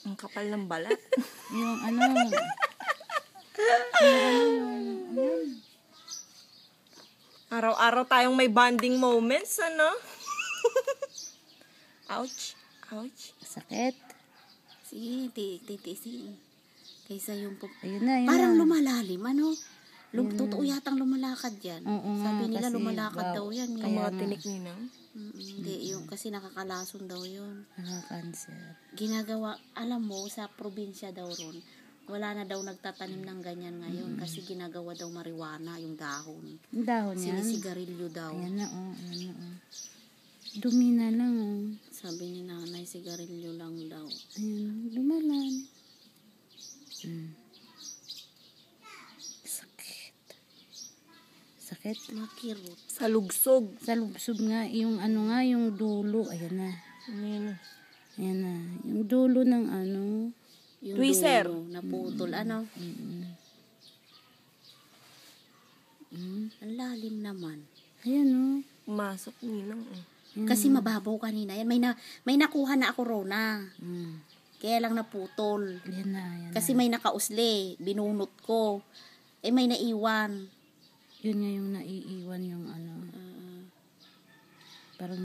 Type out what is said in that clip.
Ang kapal ng balat. Yung ano. Ayan. Araw-araw tayong may bonding moments, ano? Ouch. Ouch. Sakit. Sige, titiisin. Kaysa yung Ayun na, yun parang na. lumalalim, ano? Totoo yatang lumalakad yan. Oo nga, Sabi nila kasi lumalakad daw yan. Ang Eh. mga tinik ninang. Hindi, yung kasi nakakalason daw yun. Nakaka-cancer. Ginagawa, alam mo, sa probinsya daw ron, wala na daw nagtatanim ng ganyan ngayon kasi ginagawa daw marijuana yung dahon. Ang dahon yan. Sinisigarilyo daw. Ayan na, oh. Ayan na, oh. Dumi na lang, oh. Sabi ni nanay, sigarilyo lang daw. Ayan, lumalan. Sakit. Sakit. Makirot. Sa lugsog. Sa lubsob nga, yung ano nga, yung dulo. Ayan na. Ano yun? Ayan na. Yung dulo ng ano. Yung Twister. dulo, naputol, ano? Ang lalim naman. Ayan, oh. Masok ninang. Kasi mababaw kanina yan. May nakuha na ako, Rona. Mm. Kaya lang naputol. Ayan na, ayan Kasi may nakausli. Binunot ko. Eh, may naiwan. Yun nga yung naiiwan yung ano. Parang